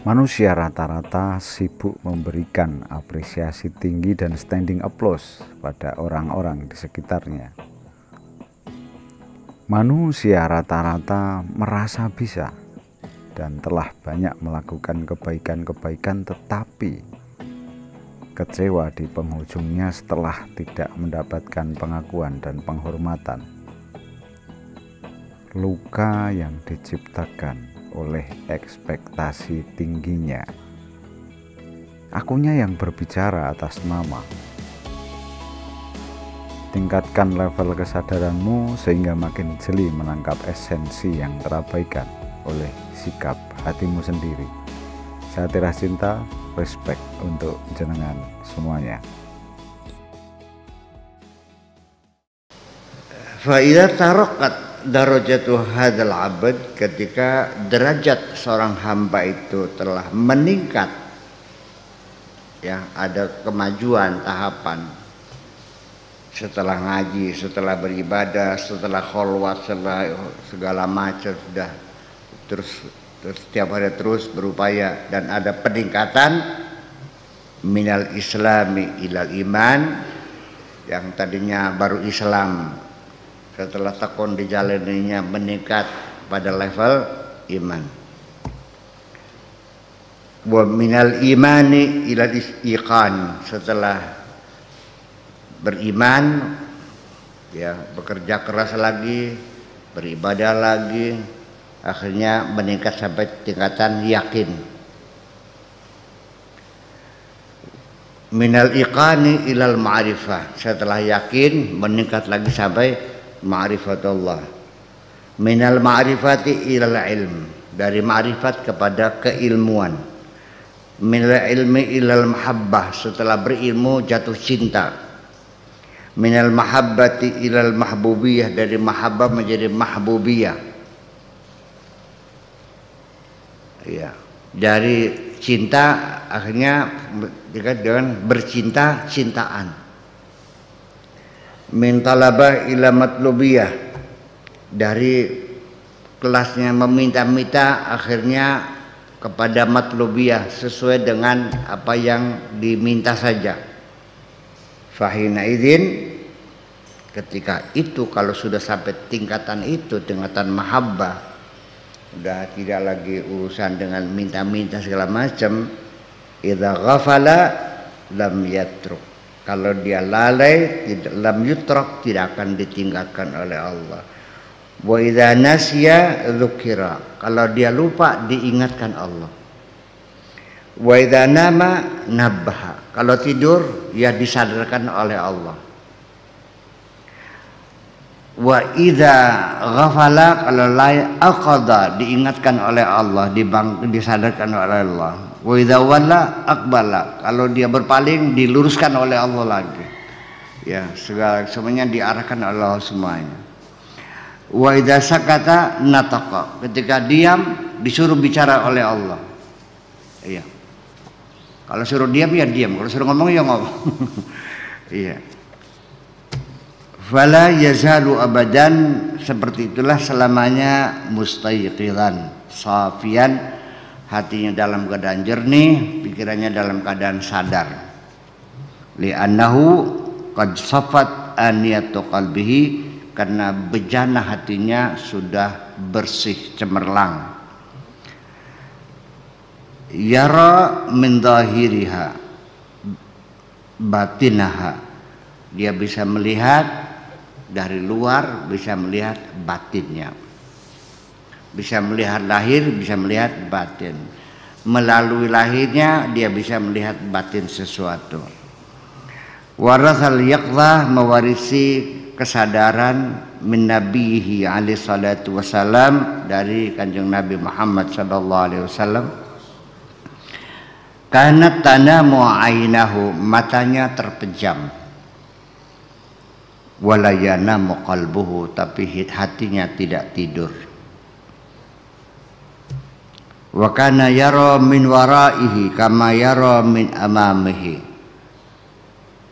Manusia rata-rata sibuk memberikan apresiasi tinggi dan standing applause pada orang-orang di sekitarnya. Manusia rata-rata merasa bisa dan telah banyak melakukan kebaikan-kebaikan, tetapi kecewa di penghujungnya setelah tidak mendapatkan pengakuan dan penghormatan. Luka yang diciptakan oleh ekspektasi tingginya. Akunya yang berbicara atas nama. Tingkatkan level kesadaranmu sehingga makin jeli menangkap esensi yang terabaikan oleh sikap hatimu sendiri. Saya Tiras Cinta, respect untuk jenengan semuanya. Fa'idha tarokat darajatu hadzal abad, ketika derajat seorang hamba itu telah meningkat, ya, ada kemajuan tahapan setelah ngaji, setelah beribadah, setelah kholwat, setelah segala macam, sudah terus setiap hari terus berupaya, dan ada peningkatan minal islami ilal iman, yang tadinya baru Islam, setelah tekun dijalaninya meningkat pada level iman. Wa minal imani ilal iqan, setelah beriman, ya, bekerja keras lagi, beribadah lagi, akhirnya meningkat sampai tingkatan yakin. Minal iqani ilal ma'rifah, setelah yakin meningkat lagi sampai ma'rifatullah. Minal ma'rifati ilal ilm, dari ma'rifat kepada keilmuan. Minal ilmi ilal mahabbah, setelah berilmu jatuh cinta. Minal mahabbati ilal mahbubiyah, dari mahabbah menjadi mahbubiyah, ya, dari cinta akhirnya dengan bercinta-cintaan. Min talabah ila matlubiyah, dari kelasnya meminta-minta akhirnya kepada matlubiyah, sesuai dengan apa yang diminta saja. Fahina idzin, ketika itu kalau sudah sampai tingkatan itu, tingkatan mahabbah, udah tidak lagi urusan dengan minta-minta segala macam. Idza ghafala lam yatruk, kalau dia lalai, lam yutrak, tidak akan ditinggalkan oleh Allah. Wa idza nasiya dzukira, kalau dia lupa diingatkan Allah. Wa idza nama nabbaha, kalau tidur ya disadarkan oleh Allah. Wa idza ghafala, kalau aqada, diingatkan oleh Allah, disadarkan oleh Allah. Wa idza walla aqbala, kalau dia berpaling diluruskan oleh Allah lagi. Ya, semuanya diarahkan oleh Allah semuanya. Wa idza sakata nataqa, ketika diam disuruh bicara oleh Allah. Iya. Kalau suruh diam ya diam, kalau suruh ngomong ya ngomong. Iya. Fala yazalu abadan, seperti itulah selamanya, mustayqidan, safian, hatinya dalam keadaan jernih, pikirannya dalam keadaan sadar. Li'annahu qad safat aniyatu qalbihi, karena bejana hatinya sudah bersih, cemerlang. Yara min zahiriha batinaha, dia bisa melihat dari luar, bisa melihat batinnya, bisa melihat lahir, bisa melihat batin. Melalui lahirnya dia bisa melihat batin sesuatu. Warasal yaqzah, mewarisi kesadaran min nabihi alaihi salatu wasalam, dari kanjeng Nabi Muhammad sallallahu alaihi wasallam. Karena tanamu ainahu, matanya terpejam. Walayana muqalbuhu, tapi hatinya tidak tidur. Wa kana yara min waraihi kama yara min amamihi,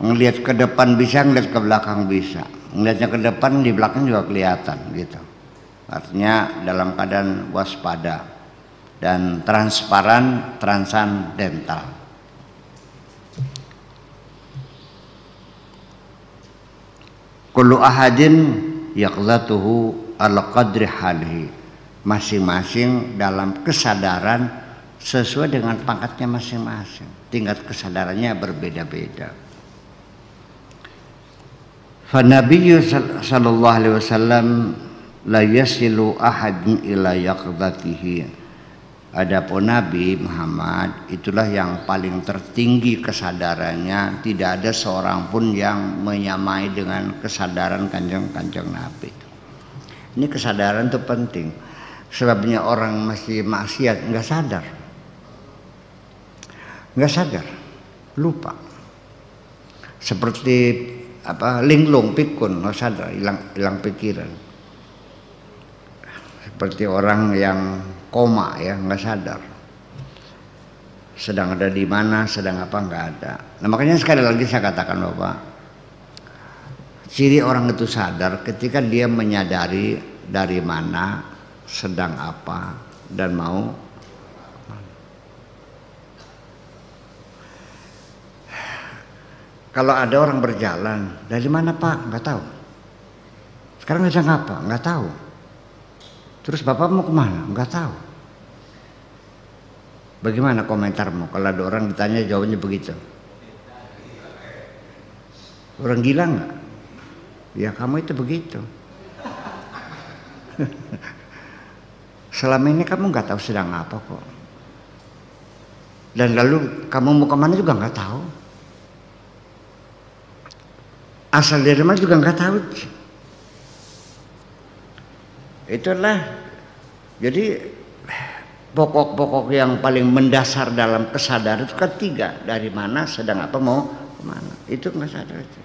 ngelihat ke depan bisa, ngelihat ke belakang bisa. Ngelihatnya ke depan, di belakang juga kelihatan gitu. Artinya dalam keadaan waspada. dan transparan transandental. Kullu ahadin yaqzatuhu ala qadri halihi, masing-masing dalam kesadaran sesuai dengan pangkatnya masing-masing, tingkat kesadarannya berbeda-beda. Fa Nabiyyu sallallahu alaihi wasallam la yasilu ahadun ila yaqzatihi. Adapun Nabi Muhammad itulah yang paling tertinggi kesadarannya, tidak ada seorang pun yang menyamai dengan kesadaran kanjeng Nabi. Ini kesadaran itu penting, sebabnya orang masih maksiat nggak sadar, lupa, seperti linglung pikun, nggak sadar, hilang pikiran, seperti orang yang koma ya, nggak sadar sedang ada di mana, sedang apa, nggak ada. Nah makanya sekali lagi saya katakan bahwa ciri orang itu sadar ketika dia menyadari dari mana, sedang apa, dan mau. Kalau ada orang berjalan, dari mana Pak? Nggak tahu. Sekarang sedang apa? Nggak tahu. Terus Bapak mau kemana? Nggak tahu. Bagaimana komentarmu kalau ada orang ditanya jawabnya begitu? Orang gila nggak? Ya kamu itu begitu. Selama ini kamu nggak tahu sedang apa kok. Dan lalu kamu mau kemana juga nggak tahu. Asal dari mana juga nggak tahu. Itulah jadi pokok-pokok yang paling mendasar dalam kesadaran itu kan tiga, dari mana, sedang apa, mau kemana. Itu nggak sadar aja.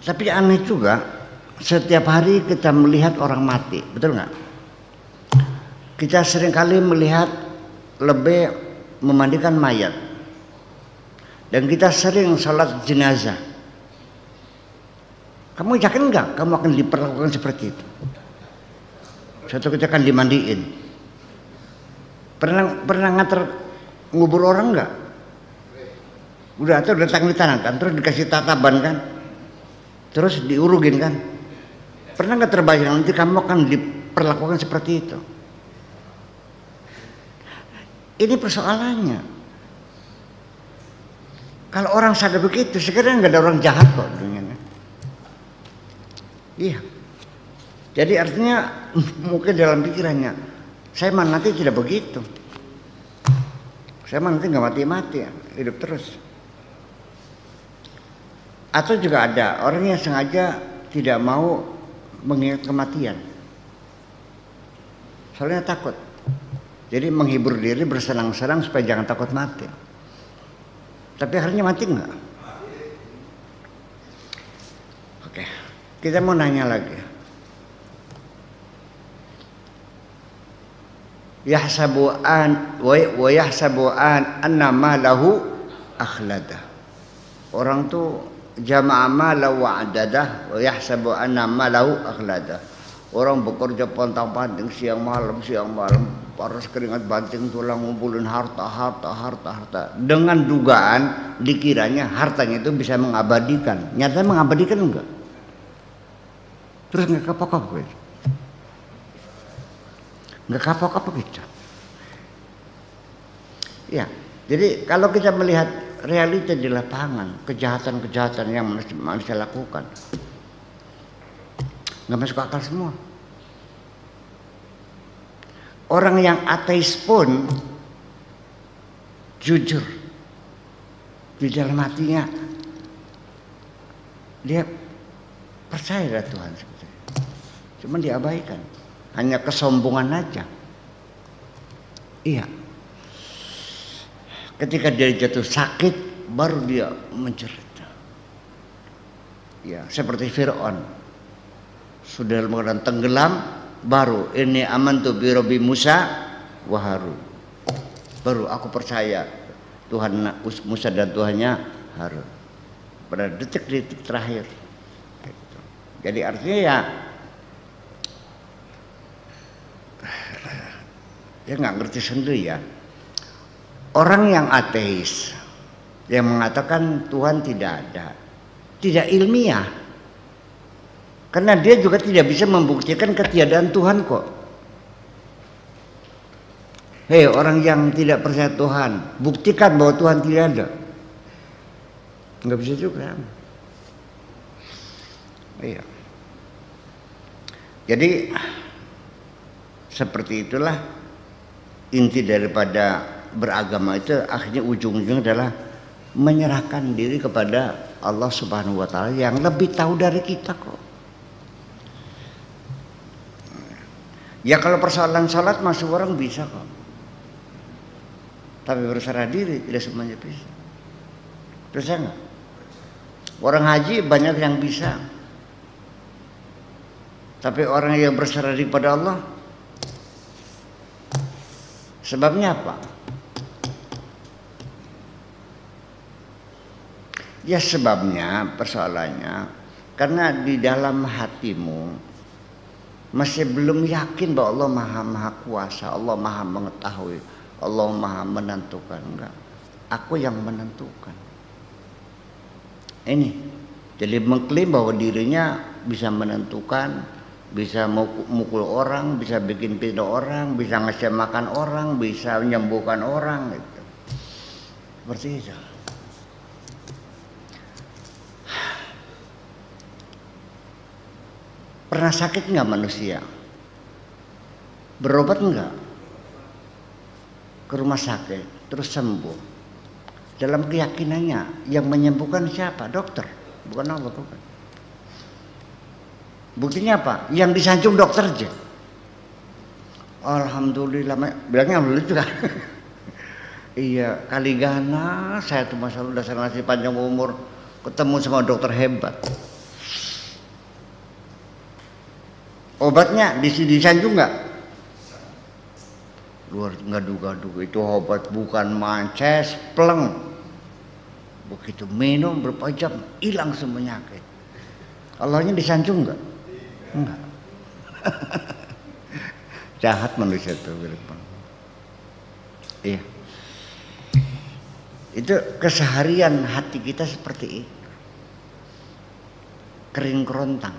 Tapi aneh juga, setiap hari kita melihat orang mati, betul nggak? Kita seringkali melihat lebih memandikan mayat, dan kita sering sholat jenazah. Kamu yakin nggak kamu akan diperlakukan seperti itu? Suatu ketika akan dimandiin. Pernah nganter ngubur orang nggak? Udah atau datang di tangan kan, terus dikasih tataban kan, terus diurugin kan? Pernah nggak terbayang nanti kamu akan diperlakukan seperti itu? Ini persoalannya. Kalau orang sadar begitu, sekarang nggak ada orang jahat kok dunia. Iya. Jadi artinya mungkin dalam pikirannya, saya mah nanti tidak begitu. Saya mah nanti nggak mati-mati, hidup terus. Atau juga ada orang yang sengaja tidak mau mengingat kematian, soalnya takut. Jadi menghibur diri bersenang-senang supaya jangan takut mati. Tapi akhirnya mati enggak? Oke, kita mau nanya lagi. Yahsabu an wa yahsabu an anna malahu akhlada. Orang tuh jama'a malahu wa adadah wa yahsabu anna malahu akhlada. Orang bekerja pontang-panting siang malam, paras keringat banting tulang, ngumpulin harta, dengan dugaan dikiranya hartanya itu bisa mengabadikan. Nyatanya mengabadikan enggak? Terus nggak kapok-kapok gitu. Nggak kapok-kapok gitu. Ya, jadi kalau kita melihat realita di lapangan, kejahatan-kejahatan yang manusia lakukan, nggak masuk akal semua. Orang yang ateis pun jujur di dalam hatinya, dia percaya pada Tuhan sebetulnya, cuma diabaikan, hanya kesombongan aja. Iya, ketika dia jatuh sakit baru dia mencerita. Ya, seperti Fir'aun, sudah dalam keadaan tenggelam, baru ini amantu bi Rabbi Musa wa Harun, baru aku percaya Tuhan Musa dan Tuhannya Harun. Pada detik-detik terakhir Jadi artinya ya nggak ngerti sendiri ya. Orang yang ateis yang mengatakan Tuhan tidak ada, tidak ilmiah, karena dia juga tidak bisa membuktikan ketiadaan Tuhan kok. Hei orang yang tidak percaya Tuhan, buktikan bahwa Tuhan tidak ada. Nggak bisa juga. Iya. Jadi seperti itulah inti daripada beragama itu, akhirnya ujung-ujungnya adalah menyerahkan diri kepada Allah Subhanahu wa taala yang lebih tahu dari kita kok. Ya kalau persoalan salat masuk orang bisa kok. Tapi berserah diri tidak semuanya bisa. Bisa enggak? Orang haji banyak yang bisa. Tapi orang yang berserah diri pada Allah, sebabnya apa? Ya sebabnya, persoalannya karena di dalam hatimu masih belum yakin bahwa Allah maha kuasa, Allah maha mengetahui, Allah maha menentukan. Enggak, aku yang menentukan. Ini jadi mengklaim bahwa dirinya bisa menentukan, bisa mukul orang, bisa bikin pindah orang, bisa ngasih makan orang, bisa menyembuhkan orang gitu. Seperti itu. Pernah sakit nggak manusia? Berobat nggak? Ke rumah sakit terus sembuh. Dalam keyakinannya yang menyembuhkan siapa? Dokter, bukan Allah, bukan. Buktinya apa? Yang disanjung dokter aja. Alhamdulillah, bilangnya alhamdulillah juga. Iya, kali gana saya tuh masalah udah ngasih panjang umur, ketemu sama dokter hebat. Obatnya disanjung nggak? Luar ngadu-ngadu, itu obat bukan mances, pleng. Begitu minum berapa jam hilang semua penyakit. Allahnya disanjung nggak? Enggak. Jahat manusia itu. Iya. Itu keseharian hati kita seperti itu. Kering kerontang.